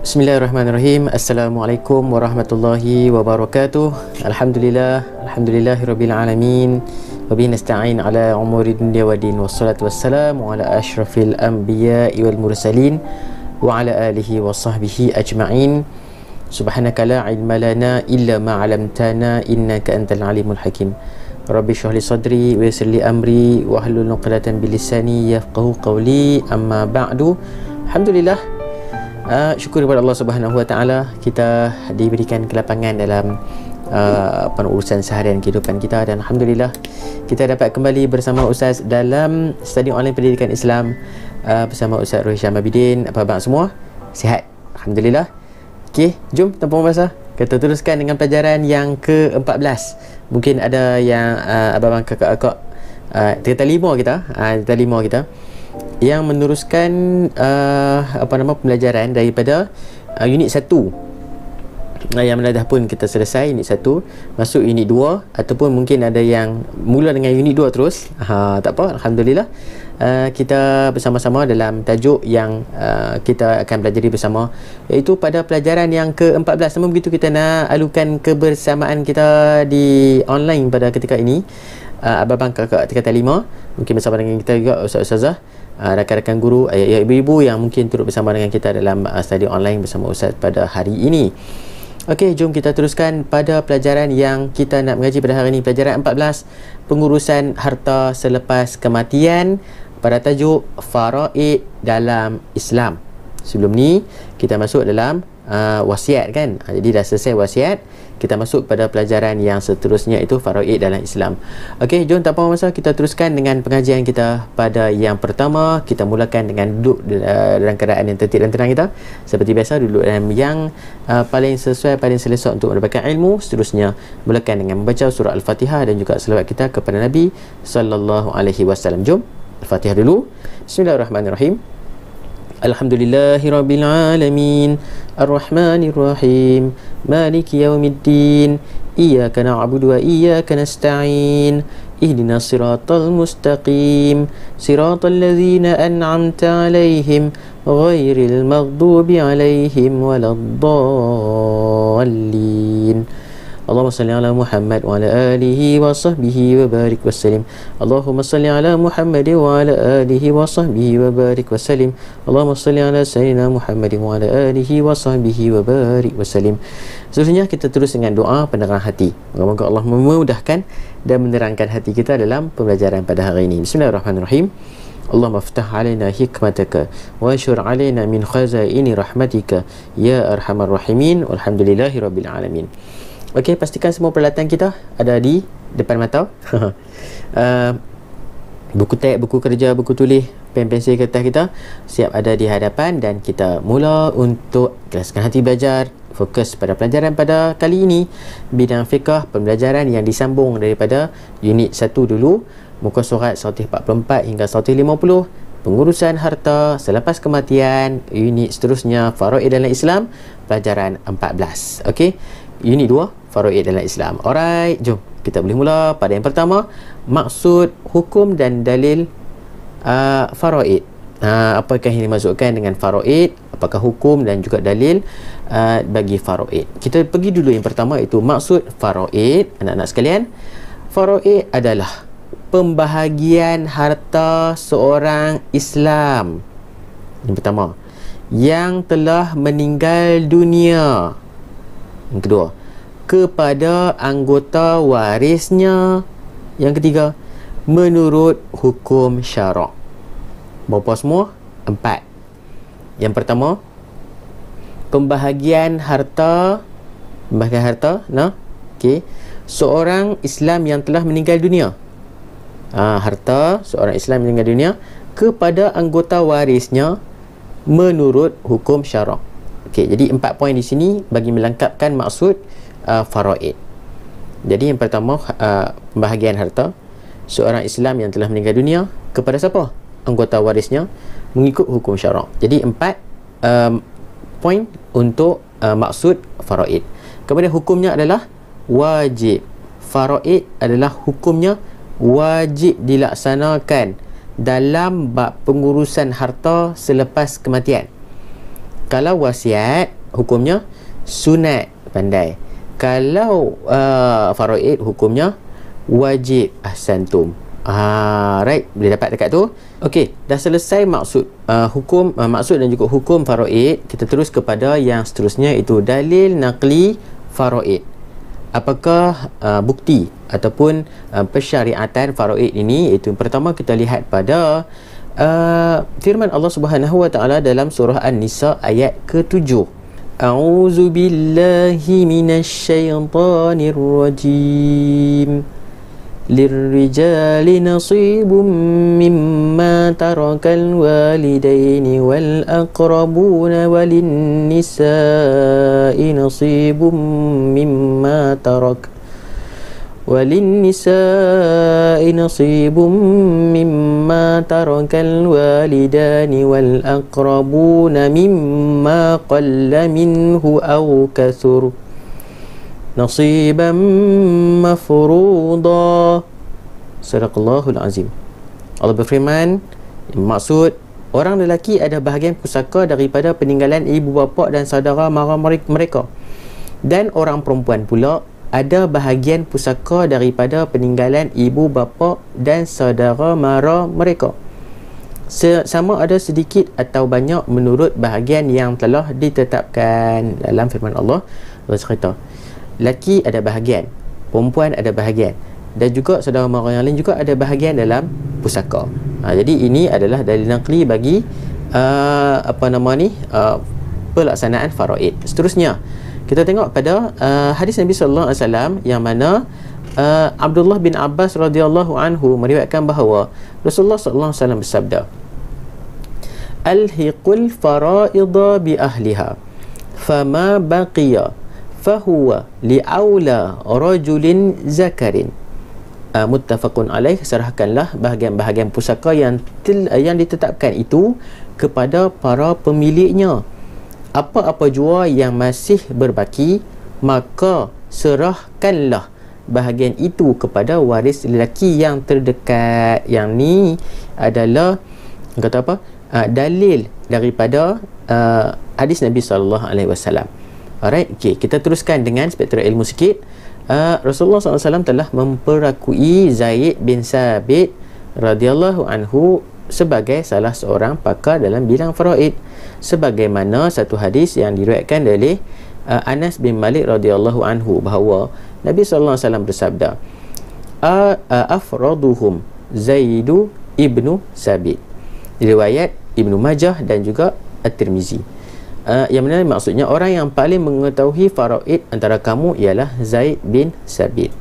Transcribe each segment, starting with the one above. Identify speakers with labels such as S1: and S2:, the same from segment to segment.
S1: Bismillahirrahmanirrahim. Assalamualaikum warahmatullahi wabarakatuh. Alhamdulillahirabbil alamin. Wa bihi nasta'in ala umuri dunya waddin. Wassalatu wassalamu ala asyrafil anbiya'i wal mursalin wa ala alihi wa sahbihi ajma'in. Subhanaka la ilma lana illa ma 'allamtana innaka antal alimul hakim. Rabbi shrah li sadri wa yassir li amri wa hlul 'uqdatam bil lisani yafqahu qawli. Amma ba'du. Alhamdulillah, syukur kepada Allah Subhanahu Wa Taala, kita diberikan kelapangan dalam urusan seharian kehidupan kita, dan alhamdulillah kita dapat kembali bersama Ustaz dalam Stadium Online Pendidikan Islam bersama Ustaz Rohi Syam Abidin. Apa khabar semua? Sihat? Alhamdulillah. Okey, jom tanpa masa kita teruskan dengan pelajaran yang ke-14. Mungkin ada yang abang-abang kakak-kakak tingkatan 5 kita, tingkatan 5 kita yang meneruskan pembelajaran daripada unit 1. Yang mana dah pun kita selesai unit 1, masuk unit 2, ataupun mungkin ada yang mula dengan unit 2 terus. Tak apa, alhamdulillah. Kita bersama-sama dalam tajuk yang kita akan pelajari bersama, iaitu pada pelajaran yang ke-14. Namun begitu, kita nak alukan kebersamaan kita di online pada ketika ini. Abang-abang kakak tingkatan 5 mungkin bersama dengan kita juga, Ustaz-Ustazah, rakan-rakan guru, ayah ibu-ibu yang mungkin turut bersama dengan kita dalam study online bersama Ustaz pada hari ini. Okey, jom kita teruskan pada pelajaran yang kita nak mengaji pada hari ini, pelajaran 14, pengurusan harta selepas kematian, pada tajuk faraid dalam Islam. Sebelum ni kita masuk dalam wasiat kan. Jadi dah selesai wasiat, kita masuk pada pelajaran yang seterusnya, itu faraid dalam Islam. Okey, jom tanpa masa kita teruskan dengan pengajian kita pada yang pertama. Kita mulakan dengan duduk dalam keadaan yang tertib dan tenang kita. Seperti biasa, duduk dalam yang paling sesuai, paling selesa untuk mendapatkan ilmu. Seterusnya mulakan dengan membaca surah Al-Fatihah dan juga selawat kita kepada Nabi sallallahu alaihi wasallam. Jom Al-Fatihah dulu. Bismillahirrahmanirrahim. Alhamdulillahirabbil alamin. Ar-Rahmanir Rahim. Maliki yaumiddin. Iyyaka na'budu wa iyyaka nasta'in. Ihdinas siratal mustaqim. Siratal ladzina an'amta 'alaihim ghairil maghdubi 'alaihim waladdallin. Allahumma salli ala Muhammad wa ala alihi wa sahbihi wa barik wa sallim. Allahumma salli ala Muhammad wa ala alihi wa sahbihi wa barik wa sallim. Allahumma salli ala sayyidina Muhammad wa ala alihi wa sahbihi wa barik wa sallim. Seterusnya kita terus dengan doa penerangan hati. Moga-moga Allah memudahkan dan menerangkan hati kita dalam pembelajaran pada hari ini. Bismillahirrahmanirrahim. Allahumma ftah alaina hikmataka wa anshur alaina min khazaini rahmatika ya arhamar rahimin. Walhamdulillahirabbil alamin. Okey, pastikan semua peralatan kita ada di depan mata. Buku teks, buku kerja, buku tulis, pen, pensel, kertas kita siap ada di hadapan, dan kita mula untuk kelaskan hati belajar. Fokus pada pelajaran pada kali ini, bidang fiqh, pembelajaran yang disambung daripada unit 1 dulu, muka surat 144 hingga 150, pengurusan harta selepas kematian. Unit seterusnya faraid dalam Islam, pelajaran 14. Okey, unit 2 faraid dalam Islam. Alright, jom kita boleh mula pada yang pertama, maksud, hukum dan dalil faraid. Apakah yang dimaksudkan dengan faraid, apakah hukum dan juga dalil bagi faraid. Kita pergi dulu yang pertama, itu maksud faraid. Anak-anak sekalian, faraid adalah pembahagian harta seorang Islam, yang pertama, yang telah meninggal dunia. Yang kedua, kepada anggota warisnya. Yang ketiga, menurut hukum syarak. Berapa semua? 4. Yang pertama, pembahagian harta. Pembahagian harta, okey, seorang Islam yang telah meninggal dunia. Harta seorang Islam yang meninggal dunia kepada anggota warisnya menurut hukum syarak. Okey, jadi 4 poin di sini bagi melengkapkan maksud faraid. Jadi yang pertama, pembahagian harta seorang Islam yang telah meninggal dunia kepada siapa? Anggota warisnya mengikut hukum syarak. Jadi 4 poin untuk maksud faraid. Kemudian hukumnya adalah wajib. Faraid adalah hukumnya wajib dilaksanakan dalam bab pengurusan harta selepas kematian. Kalau wasiat, hukumnya sunat pandai. Kalau faraid hukumnya wajib. Ahsantum. Right, boleh dapat dekat tu. Okey, dah selesai maksud hukum maksud dan juga hukum faraid. Kita terus kepada yang seterusnya, itu dalil naqli faraid. Apakah bukti ataupun persyariatan faraid ini? Itu pertama kita lihat pada firman Allah Subhanahu wa taala dalam surah An-Nisa ayat ke-7. A'udzu billahi minasyaitonir rajim. Lirrijali nasibum mimma tarakal walidaini wal aqrabuna walin nisa'i nasibum mimma tarak وللنساء نصيب مما ترك الوالدان والأقربون مما قل منه أو كثر نصيبا مفروضا. Sadaqallahul Azim. Allah berfirman, maksud orang lelaki ada bahagian pusaka daripada peninggalan ibu bapa dan saudara mara mereka, dan orang perempuan pula ada bahagian pusaka daripada peninggalan ibu bapa dan saudara mara mereka, sama ada sedikit atau banyak menurut bahagian yang telah ditetapkan. Dalam firman Allah, Allah cerita lelaki ada bahagian, perempuan ada bahagian, dan juga saudara mara yang lain juga ada bahagian dalam pusaka. Jadi ini adalah dalil naqli bagi pelaksanaan faraid. Seterusnya kita tengok pada hadis Nabi sallallahu alaihi wasallam yang mana Abdullah bin Abbas radhiyallahu anhu meriwayatkan bahawa Rasulullah sallallahu alaihi wasallam bersabda, "Alhiqul faraidha bi ahliha, fama baqiya fahuwa li'aula rajulin zakarin." Muttafaqun alaih. Serahkanlah bahagian-bahagian pusaka yang ditetapkan itu kepada para pemiliknya. Apa-apa jua yang masih berbaki, maka serahkanlah bahagian itu kepada waris lelaki yang terdekat. Yang ni adalah kata apa? Dalil daripada hadis Nabi SAW. Alright, okay, kita teruskan dengan spektrum ilmu sikit. Rasulullah SAW telah memperakui Zaid bin Sabit radhiyallahu anhu sebagai salah seorang pakar dalam bidang faraid, sebagaimana satu hadis yang diriwayatkan oleh Anas bin Malik radhiyallahu anhu bahawa Nabi sallallahu alaihi wasallam bersabda, afraduhum Zaidu ibnu Sabit. Riwayat Ibnu Majah dan juga At-Tirmizi. Yang mana maksudnya orang yang paling mengetahui faraid antara kamu ialah Zaid bin Sabit.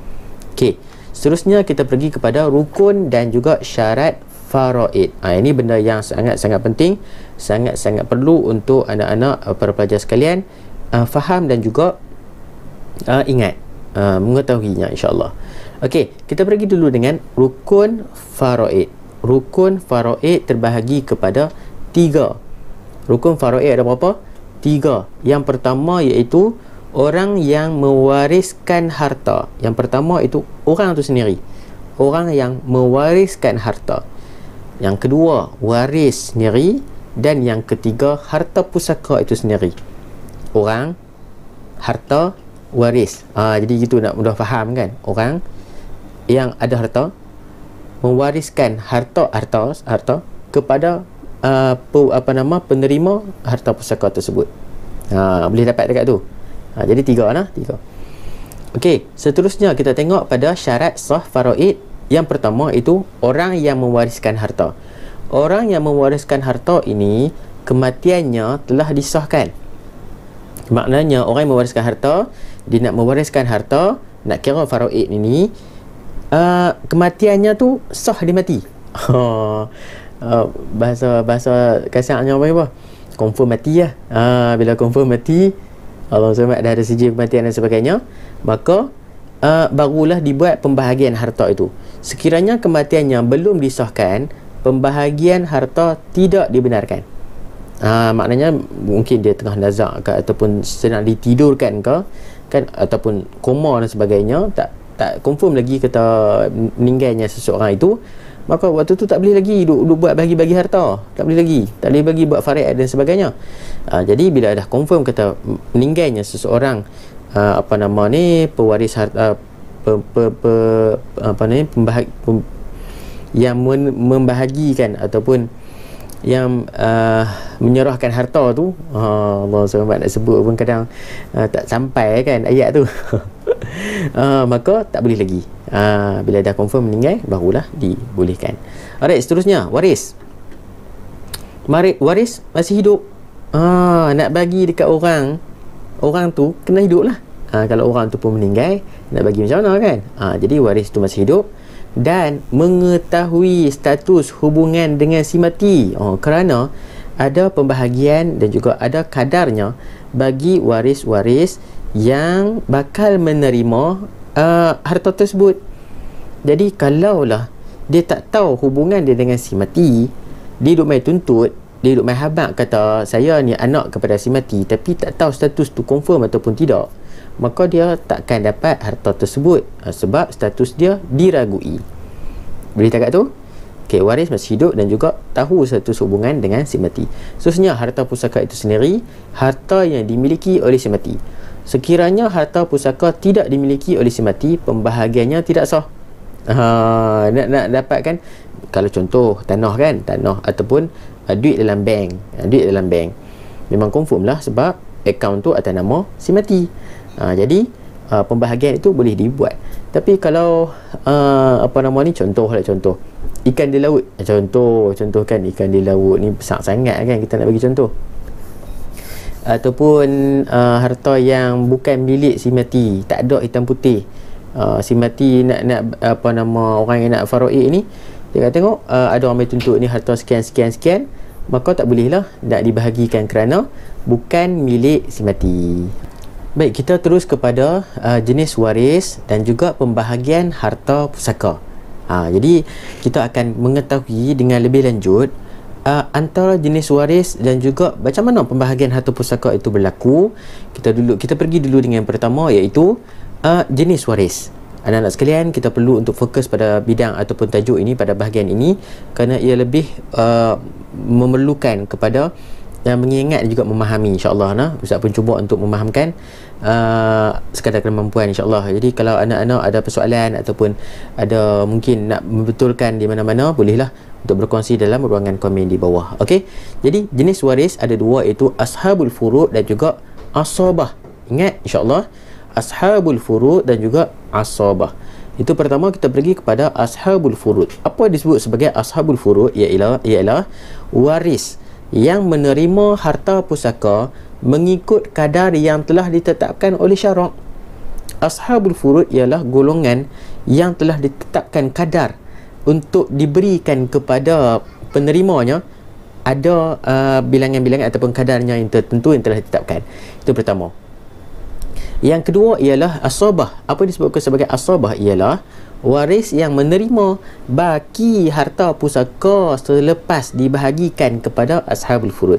S1: Okey, seterusnya kita pergi kepada rukun dan juga syarat faraid. Ini benda yang sangat-sangat penting, sangat-sangat perlu untuk anak-anak para pelajar sekalian faham dan juga ingat, mengetahuinya insya-Allah. Okey, kita pergi dulu dengan rukun faraid. Rukun faraid terbahagi kepada 3. Rukun faraid ada berapa? 3. Yang pertama iaitu orang yang mewariskan harta. Yang pertama itu orang itu sendiri, orang yang mewariskan harta. Yang kedua, waris sendiri. Dan yang ketiga, harta pusaka itu sendiri. Orang, harta, waris. Jadi gitu nak mudah faham kan? Orang yang ada harta mewariskan harta kepada penerima harta pusaka tersebut. Boleh dapat dekat tu. Jadi 3 lah, 3. Okey, seterusnya kita tengok pada syarat sah faraid. Yang pertama itu orang yang mewariskan harta. Orang yang mewariskan harta ini kematiannya telah disahkan. Maknanya orang yang mewariskan harta, dia nak mewariskan harta, nak kira faraid ini, kematiannya tu sah dia mati. Bahasa kasarnya apa? Confirm mati lah. Bila confirm mati, Allah SWT dah ada sijil kematian dan sebagainya, maka barulah dibuat pembahagian harta itu. Sekiranya kematiannya belum disahkan, pembahagian harta tidak dibenarkan. Maknanya mungkin dia tengah nazak ke, ataupun sedang ditidurkan ke, kan, ataupun koma dan sebagainya, tak confirm lagi kata meninggalnya seseorang itu, maka waktu tu tak boleh lagi duk buat bagi-bagi harta, tak boleh lagi, tak boleh bagi buat faraid dan sebagainya. Jadi bila dah confirm kata meninggalnya seseorang pewaris harta, yang membahagikan ataupun yang menyerahkan harta tu, Allah SWT nak sebut pun kadang tak sampai kan ayat tu. Maka tak boleh lagi. Bila dah confirm meninggal, barulah dibolehkan. Alright, seterusnya waris. Waris masih hidup, nak bagi dekat orang tu kena hidup lah. Kalau orang tu pun meninggal, nak bagi macam mana kan? Jadi waris tu masih hidup dan mengetahui status hubungan dengan si mati, kerana ada pembahagian dan juga ada kadarnya bagi waris-waris yang bakal menerima harta tersebut. Jadi kalaulah dia tak tahu hubungan dia dengan si mati, dia duk main tuntut, dia duk main habaq kata saya ni anak kepada si mati, tapi tak tahu status tu confirm ataupun tidak, maka dia takkan dapat harta tersebut sebab status dia diragui. Boleh tak kat tu? Okay, waris masih hidup dan juga tahu status hubungan dengan si mati. Seterusnya, harta pusaka itu sendiri, harta yang dimiliki oleh si mati. Sekiranya harta pusaka tidak dimiliki oleh si mati, pembahagiannya tidak sah. Nak dapatkan, kalau contoh tanah kan, tanah ataupun duit dalam bank, memang confirm lah sebab akaun tu atas nama si mati. Jadi pembahagian itu boleh dibuat. Tapi kalau contoh ikan di laut, contoh kan, ikan di laut ni besar sangat kan, kita nak bagi contoh. Ataupun harta yang bukan milik si mati, tak ada hitam putih. Si mati nak orang yang nak faraid ni, dia kata tengok ada orang main tuntut ni harta sekian, maka tak boleh lah nak dibahagikan kerana bukan milik si mati. Baik, kita terus kepada jenis waris dan juga pembahagian harta pusaka. Jadi kita akan mengetahui dengan lebih lanjut antara jenis waris dan juga macam mana pembahagian harta pusaka itu berlaku. Kita pergi dulu dengan yang pertama, iaitu jenis waris. Anak-anak sekalian, kita perlu untuk fokus pada bidang ataupun tajuk ini, pada bahagian ini, kerana ia lebih memerlukan kepada dan mengingat dan juga memahami, insyaAllah. Ustaz pun cuba untuk memahamkan sekadar kemampuan, insyaAllah. Jadi kalau anak-anak ada persoalan ataupun ada mungkin nak membetulkan di mana-mana, bolehlah untuk berkongsi dalam ruangan komen di bawah. Okey, jadi jenis waris ada dua, iaitu ashabul furud dan juga asabah. Ingat, insyaAllah, ashabul furud dan juga asabah. Itu pertama, kita pergi kepada ashabul furud. Apa disebut sebagai ashabul furud? Ialah waris yang menerima harta pusaka mengikut kadar yang telah ditetapkan oleh syarak. Ashabul furud ialah golongan yang telah ditetapkan kadar untuk diberikan kepada penerimanya. Ada bilangan-bilangan ataupun kadarnya yang tertentu yang telah ditetapkan. Itu pertama. Yang kedua ialah asabah. Apa disebutkan sebagai asabah? Ialah waris yang menerima baki harta pusaka selepas dibahagikan kepada ashabul furud.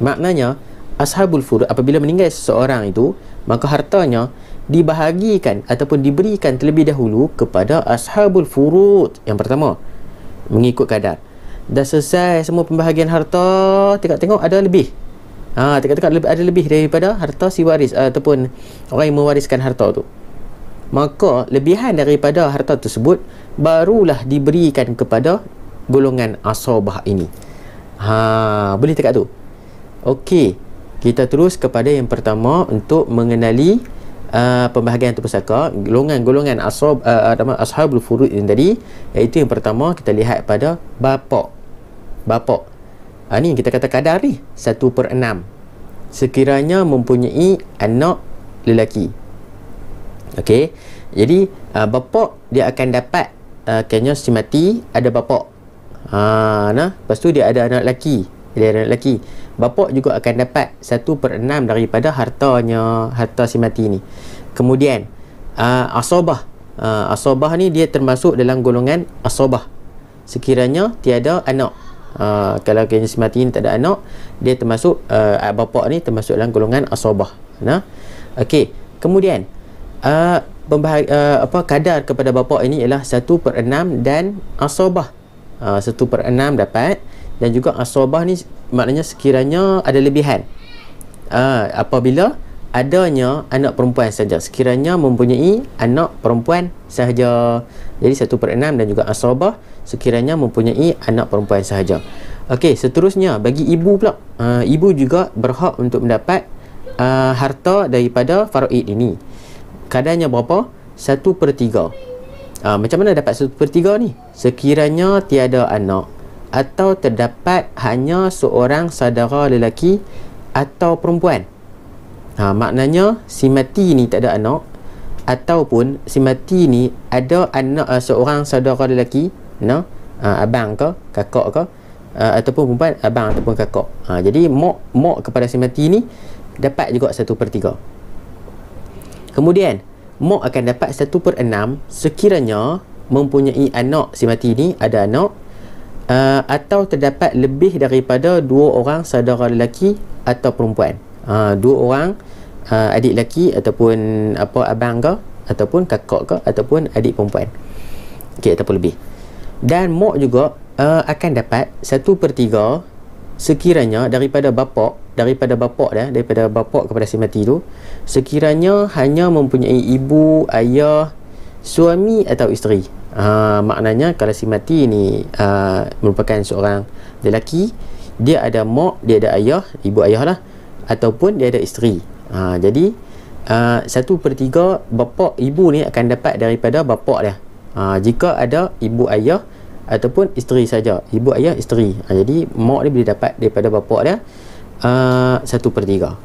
S1: Maknanya ashabul furud, apabila meninggal seseorang itu, maka hartanya dibahagikan ataupun diberikan terlebih dahulu kepada ashabul furud yang pertama, mengikut kadar. Dah selesai semua pembahagian harta, tengok ada lebih, tengok ada lebih daripada harta si waris ataupun orang yang mewariskan harta tu, maka lebihan daripada harta tersebut barulah diberikan kepada golongan asabah ini. Boleh dekat tu. Okey, kita terus kepada yang pertama untuk mengenali pembahagian harta pusaka, golongan ashabul furud ini tadi, iaitu yang pertama kita lihat pada bapa. Ni kita kata kadar ni 1/6 sekiranya mempunyai anak lelaki. Okey, jadi bapa dia akan dapat kena si mati ada bapa. Lepas tu dia ada anak lelaki. Bapa juga akan dapat 1/6 daripada harta si mati ni. Kemudian asabah. Asabah ni dia termasuk dalam golongan asabah sekiranya tiada anak. Kalau kena si mati ni tak ada anak, dia termasuk bapa ni termasuk dalam golongan asabah. Okey, kemudian kadar kepada bapa ini ialah 1/6 dan asabah 1/6 dapat. Dan juga asabah ni maknanya sekiranya ada lebihan, apabila adanya anak perempuan saja, sekiranya mempunyai anak perempuan sahaja. Jadi 1/6 dan juga asabah sekiranya mempunyai anak perempuan sahaja. Okey, seterusnya bagi ibu pula, ibu juga berhak untuk mendapat harta daripada faraid ini. Kadarnya berapa? 1/3. Macam mana dapat 1/3 ni? Sekiranya tiada anak atau terdapat hanya seorang saudara lelaki atau perempuan. Maknanya si mati ni tak ada anak, ataupun si mati ni ada anak, seorang saudara lelaki, abang ke kakak ke, ataupun perempuan, abang ataupun kakak. Jadi mak kepada si mati ni dapat juga 1/3. Kemudian mak akan dapat 1/6 sekiranya mempunyai anak, si mati ni ada anak, atau terdapat lebih daripada 2 orang saudara lelaki atau perempuan. 2 orang adik lelaki ataupun abang ke, ataupun kakak ke, ataupun adik perempuan, okey, ataupun lebih. Dan mak juga akan dapat 1/3 sekiranya daripada bapak kepada si mati tu, sekiranya hanya mempunyai ibu, ayah, suami atau isteri. Maknanya kalau si mati ni merupakan seorang lelaki, dia ada mak, dia ada ayah, ibu ayah lah, ataupun dia ada isteri. Jadi 1/3 bapa ibu ni akan dapat daripada bapa dia, jika ada ibu ayah ataupun isteri saja, ibu ayah isteri. Jadi mak dia boleh dapat daripada bapa dia 1/3.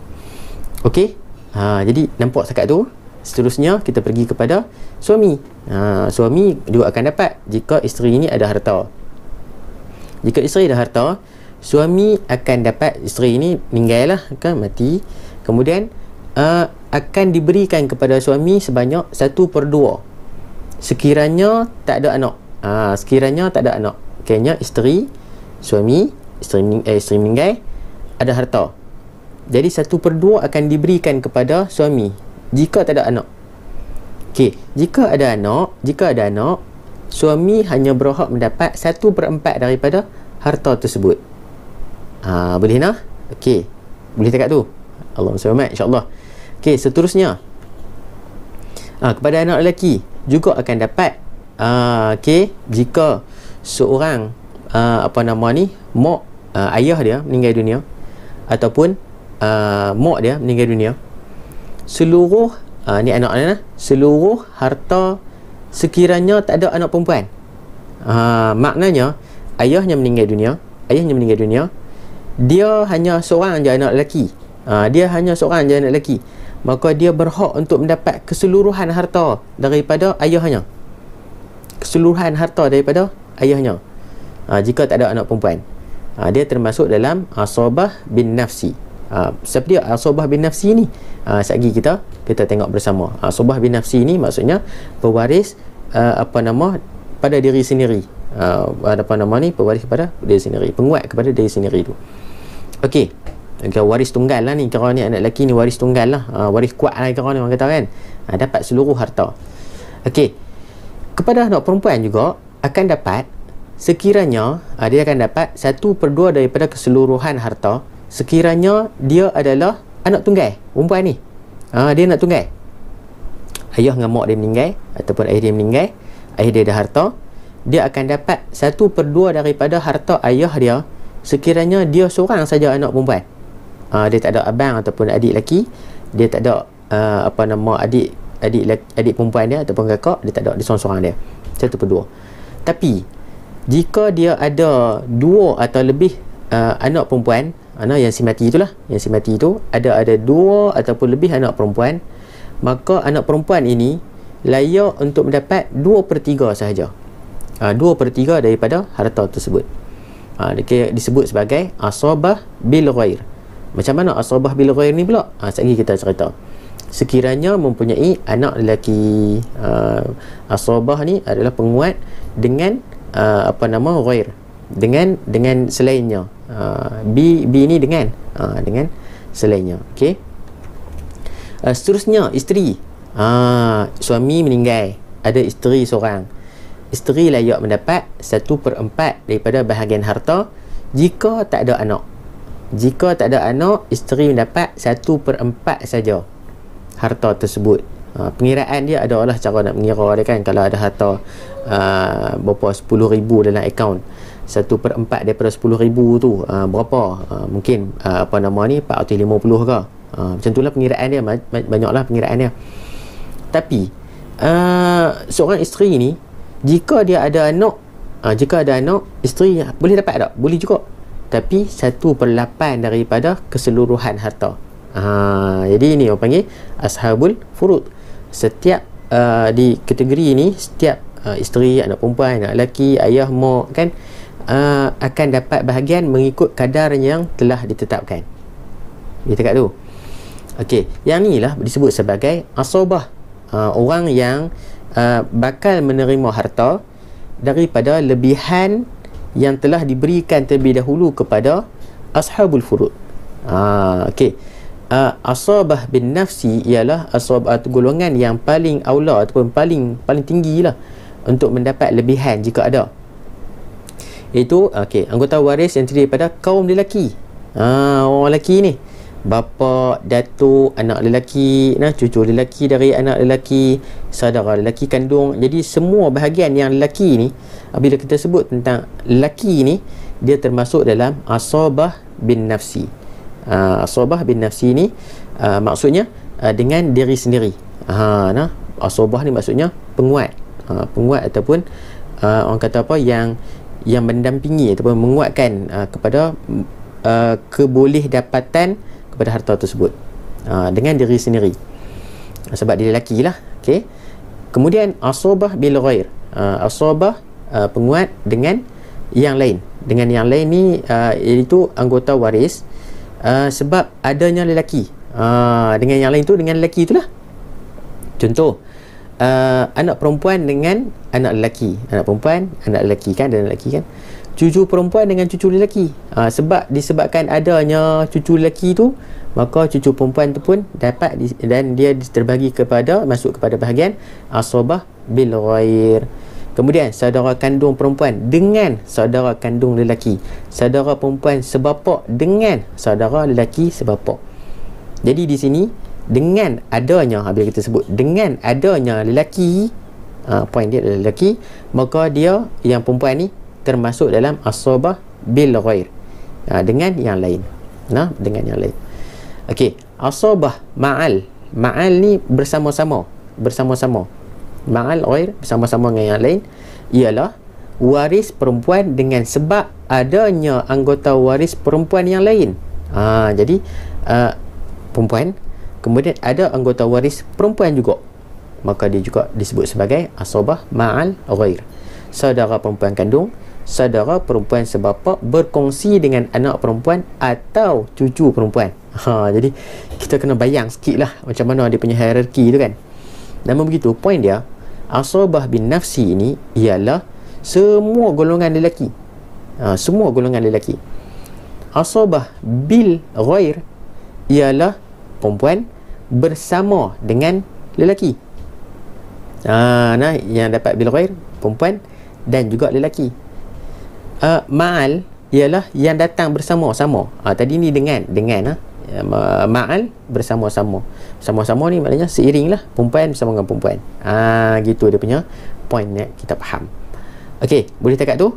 S1: Okey, jadi nampak setakat tu. Seterusnya kita pergi kepada suami. Suami juga akan dapat jika isteri ini ada harta. Jika isteri ada harta, suami akan dapat, isteri ini meninggal lah kan, mati, kemudian akan diberikan kepada suami sebanyak 1/2 sekiranya tak ada anak. Sekiranya tak ada anak, kayaknya isteri meninggal, ada harta, jadi 1/2 akan diberikan kepada suami jika tak ada anak. Okey, jika ada anak, suami hanya berhak mendapat 1/4 daripada harta tersebut. Boleh nah? Okey, boleh dekat tu. Allahumma salli insya-Allah. Okey, seterusnya kepada anak lelaki juga akan dapat. Okey, jika seorang mak, ayah dia meninggal dunia, ataupun mak dia meninggal dunia, seluruh ni anak-anak, seluruh harta sekiranya tak ada anak perempuan, maknanya ayahnya meninggal dunia, dia hanya seorang je anak lelaki, maka dia berhak untuk mendapat keseluruhan harta daripada ayahnya, jika tak ada anak perempuan. Dia termasuk dalam asabah bin nafsi. Siapa dia asabah bin nafsi ni? Sekejap kita tengok bersama. Asabah bin nafsi ni maksudnya pewaris pada diri sendiri. Pewaris kepada diri sendiri, penguat kepada diri sendiri tu. Okey, waris tunggal lah ni, kira ni anak lelaki ni waris tunggal lah, waris kuat lah kira ni orang kata kan. Dapat seluruh harta. Okey, kepada anak perempuan juga akan dapat, sekiranya dia akan dapat 1/2 daripada keseluruhan harta sekiranya dia adalah anak tunggal perempuan ni. Dia anak tunggal, ayah dengan mak dia meninggal ataupun ayah dia meninggal, ayah dia ada harta, dia akan dapat 1/2 daripada harta ayah dia sekiranya dia seorang saja anak perempuan. Dia tak ada abang ataupun adik lelaki, dia tak ada adik perempuan dia ataupun kakak, dia tak ada, dia seorang-seorang dia, 1/2. Tapi jika dia ada 2 atau lebih anak perempuan, yang si mati itulah, yang si mati itu ada 2 ataupun lebih anak perempuan, maka anak perempuan ini layak untuk mendapat 2/3 sahaja, 2/3 daripada harta tersebut. Disebut sebagai asabah bil ghair. Macam mana asabah bil ghair ni pula? Sekejap lagi kita cerita. Sekiranya mempunyai anak lelaki, asabah ni adalah penguat dengan ghair, dengan selainnya. B ni dengan selainnya. Okey. Seterusnya isteri. Suami meninggal, ada isteri seorang. isteri layak mendapat 1/4 daripada bahagian harta jika tak ada anak. Jika tak ada anak, isteri mendapat 1/4 saja harta tersebut. Pengiraan dia adalah cara nak mengira dia kan. Kalau ada harta berapa 10,000 dalam akaun, 1/4 daripada 10,000 tu berapa? Mungkin apa nama ni 450 ke. Macam itulah pengiraan dia. Banyaklah pengiraan dia. Tapi seorang isteri ni, jika dia ada anak, isteri boleh dapat tak? Boleh juga, tapi 1/8 daripada keseluruhan harta. Jadi ini orang panggil ashabul furud. Setiap di kategori ini, setiap isteri, anak perempuan, anak lelaki, ayah, mak kan, akan dapat bahagian mengikut kadar yang telah ditetapkan. Kita kat tu. Okey, yang ni lah disebut sebagai asabah. Orang yang bakal menerima harta daripada lebihan yang telah diberikan terlebih dahulu kepada ashabul furud. Okey. Asabah bin nafsi ialah asabah golongan yang paling aula ataupun paling tinggi lah untuk mendapat lebihan jika ada. Itu anggota waris yang terdiri daripada kaum lelaki. Orang lelaki ni, bapa, datuk, anak lelaki, cucu lelaki dari anak lelaki, saudara lelaki kandung. Jadi semua bahagian yang lelaki ni, bila kita sebut tentang lelaki ni, dia termasuk dalam asabah bin nafsi. Asabah bin nafsi ni maksudnya dengan diri sendiri. Asabah ni maksudnya penguat. Penguat ataupun orang kata apa, yang mendampingi ataupun menguatkan kepada keboleh dapatan kepada harta tersebut dengan diri sendiri, sebab dia lelaki lah. Okay. Kemudian asabah bil ghair, asabah penguat dengan yang lain. Dengan yang lain ni iaitu anggota waris sebab adanya lelaki. Dengan yang lain tu, dengan lelaki itulah. Contoh, anak perempuan dengan anak lelaki, anak perempuan, anak lelaki kan, dan lelaki kan, cucu perempuan dengan cucu lelaki. Sebab disebabkan adanya cucu lelaki tu, maka cucu perempuan tu pun dapat dan dia terbagi masuk kepada bahagian asabah bil ghair. Kemudian saudara kandung perempuan dengan saudara kandung lelaki, saudara perempuan sebapa dengan saudara lelaki sebapa. Jadi di sini dengan adanya, bila kita sebut dengan adanya lelaki, poin dia adalah lelaki, maka dia yang perempuan ni termasuk dalam asabah bil ghair, dengan yang lain. Dengan yang lain. Okey, asabah ma'al. Ma'al ni bersama-sama. Ma'al ghair, bersama-sama dengan yang lain, ialah waris perempuan dengan sebab adanya anggota waris perempuan yang lain. Jadi perempuan, kemudian ada anggota waris perempuan juga, maka dia juga disebut sebagai asabah ma'al ghair. Saudara perempuan kandung, saudara perempuan sebapa berkongsi dengan anak perempuan atau cucu perempuan. Jadi kita kena bayang sikit lah macam mana dia punya hierarki tu kan. Namun begitu, poin dia, asabah bin nafsi ini ialah semua golongan lelaki. Semua golongan lelaki. Asabah bil ghair ialah perempuan bersama dengan lelaki. Yang dapat bil ghair perempuan dan juga lelaki. Ma'al ialah yang datang bersama-sama. Tadi ni dengan ma'al bersama-sama. Sama-sama ni maknanya seiring lah, perempuan bersama dengan perempuan. Gitu dia punya point yang kita faham. Okey, boleh takat tu?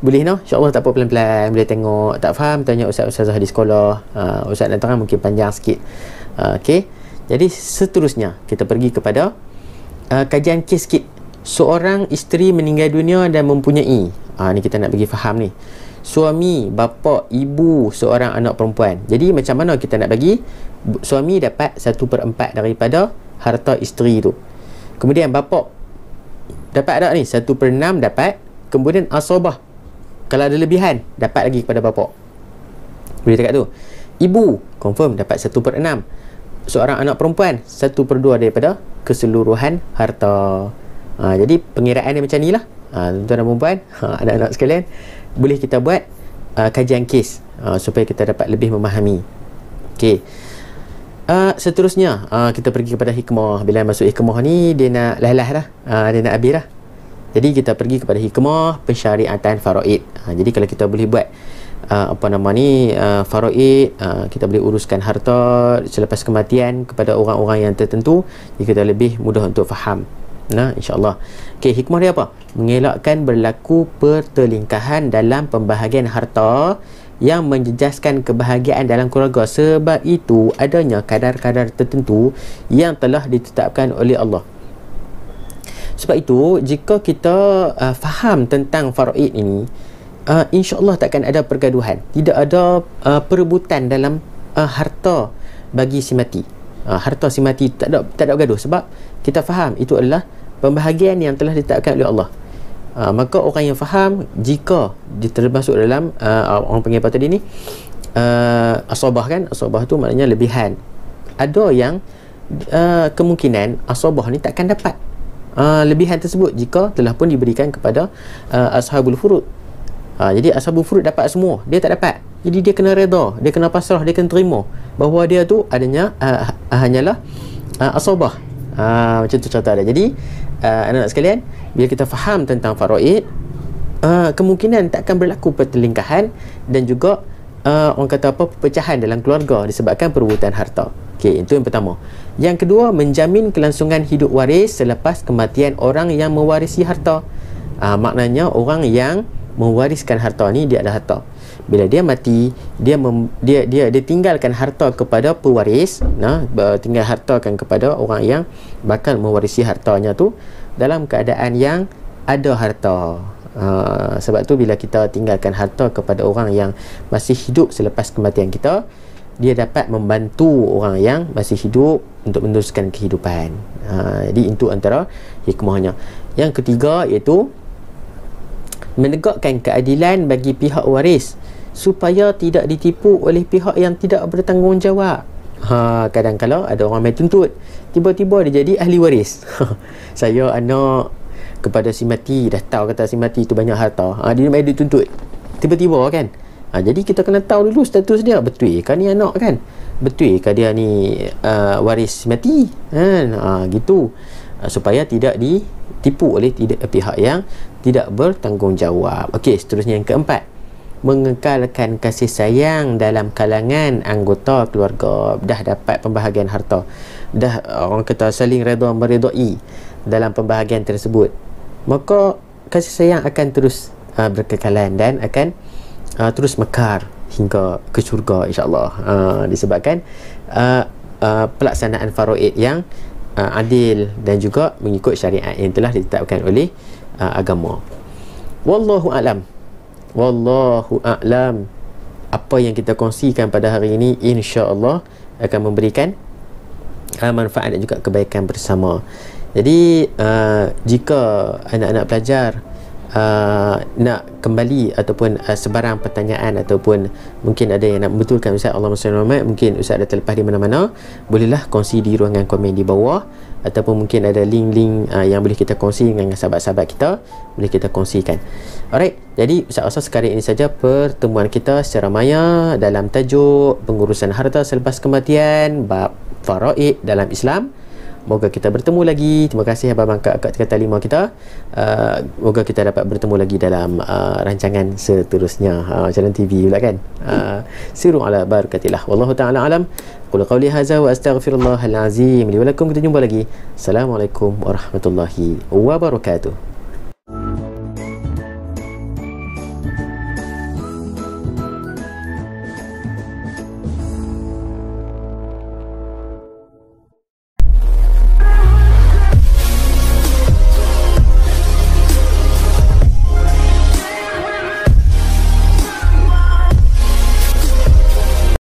S1: Boleh InsyaAllah, tak apa, pelan-pelan boleh tengok. Tak faham, tanya ustaz-ustazah di sekolah. Ustaz nak terang mungkin panjang sikit. Okey, jadi seterusnya kita pergi kepada kajian kes sikit. Seorang isteri meninggal dunia dan mempunyai, ni kita nak bagi faham ni, suami, bapa, ibu seorang anak perempuan. Jadi macam mana kita nak bagi? Suami dapat 1/4 daripada harta isteri tu. Kemudian bapa dapat tak ni? 1/6 dapat. Kemudian asabah, kalau ada lebihan, dapat lagi kepada bapa. Boleh dekat tu. Ibu confirm dapat 1/6. Seorang anak perempuan 1/2 daripada keseluruhan harta. Jadi pengiraan dia macam ni lah. Tuan-tuan dan perempuan, anak-anak sekalian, boleh kita buat kajian kes supaya kita dapat lebih memahami. Okey. Seterusnya kita pergi kepada hikmah. Bila masuk hikmah ni, dia nak lah. Dia nak habis lah. Jadi kita pergi kepada hikmah pensyariatan faraid. Jadi kalau kita boleh buat faraid, kita boleh uruskan harta selepas kematian kepada orang-orang yang tertentu, jadi kita lebih mudah untuk faham. Nah, insya-Allah. Okey, hikmah dia apa? Mengelakkan berlaku pertelingkahan dalam pembahagian harta yang menjejaskan kebahagiaan dalam keluarga. Sebab itu adanya kadar-kadar tertentu yang telah ditetapkan oleh Allah. Sebab itu jika kita faham tentang faraid ini, insya-Allah takkan ada pergaduhan. Tidak ada perebutan dalam harta bagi si mati. Harta si mati tak ada gaduh, sebab kita faham itu adalah pembahagian yang telah ditetapkan oleh Allah. Maka orang yang faham, jika dia termasuk dalam orang panggil apa tadi ni, asabah kan, asabah tu maknanya lebihan. Ada yang kemungkinan asabah ni takkan dapat lebihan tersebut jika telah pun diberikan kepada ashabul furud. Jadi ashabul furud dapat semua, dia tak dapat. Jadi dia kena reda, dia kena pasrah, dia kena terima bahawa dia tu adanya hanyalah asabah. Macam tu contoh dia. Jadi anak-anak sekalian, bila kita faham tentang faraid, kemungkinan takkan berlaku pertelingkahan dan juga orang kata apa, perpecahan dalam keluarga disebabkan perebutan harta. Okey, itu yang pertama. Yang kedua, menjamin kelangsungan hidup waris selepas kematian orang yang mewarisi harta. Maknanya orang yang mewariskan harta ni, dia ada harta. Bila dia mati, dia tinggalkan harta kepada pewaris. Tinggal hartakan kepada orang yang bakal mewarisi hartanya tu dalam keadaan yang ada harta. Sebab tu bila kita tinggalkan harta kepada orang yang masih hidup selepas kematian kita, dia dapat membantu orang yang masih hidup untuk meneruskan kehidupan. Jadi itu antara hikmahnya. Yang ketiga iaitu menegakkan keadilan bagi pihak waris supaya tidak ditipu oleh pihak yang tidak bertanggungjawab. Kadang-kadang ada orang main tuntut, tiba-tiba dia jadi ahli waris. Saya anak kepada si mati, dah tahu kata si mati tu banyak harta, dia main dituntut tiba-tiba kan. Jadi kita kena tahu dulu status dia, betul ke ni anak kan, betul ke dia ni waris mati kan. Gitu, supaya tidak ditipu oleh pihak yang tidak bertanggungjawab. Okey, seterusnya yang keempat, mengekalkan kasih sayang dalam kalangan anggota keluarga. Dah dapat pembahagian harta, dah orang kata saling redha meredai dalam pembahagian tersebut, maka kasih sayang akan terus berkekalan dan akan terus mekar hingga ke syurga, insya-Allah. Disebabkan pelaksanaan faraid yang adil dan juga mengikut syariat yang telah ditetapkan oleh agama. Wallahu a'lam. Wallahu a'lam. Apa yang kita kongsikan pada hari ini insya-Allah akan memberikan manfaat dan juga kebaikan bersama. Jadi jika anak-anak pelajar nak kembali ataupun sebarang pertanyaan ataupun mungkin ada yang nak membetulkan Ustaz, Allahumma salli ala Muhammad, mungkin Ustaz ada terlepas di mana-mana, bolehlah kongsi di ruangan komen di bawah, ataupun mungkin ada link-link yang boleh kita kongsi dengan sahabat-sahabat kita, boleh kita kongsikan. Alright, jadi Ustaz rasa sekarang ini saja pertemuan kita secara maya dalam tajuk pengurusan harta selepas kematian, bab faraid dalam Islam. Moga kita bertemu lagi. Terima kasih abang kakak kata lima kita. Moga kita dapat bertemu lagi dalam rancangan seterusnya, macam TV pula kan. Siru ala barakatillah. Wallahu ta'ala alam. Qul qawli hadza wa astaghfirullahal azim li wa lakum. Kita jumpa lagi. Assalamualaikum warahmatullahi wabarakatuh.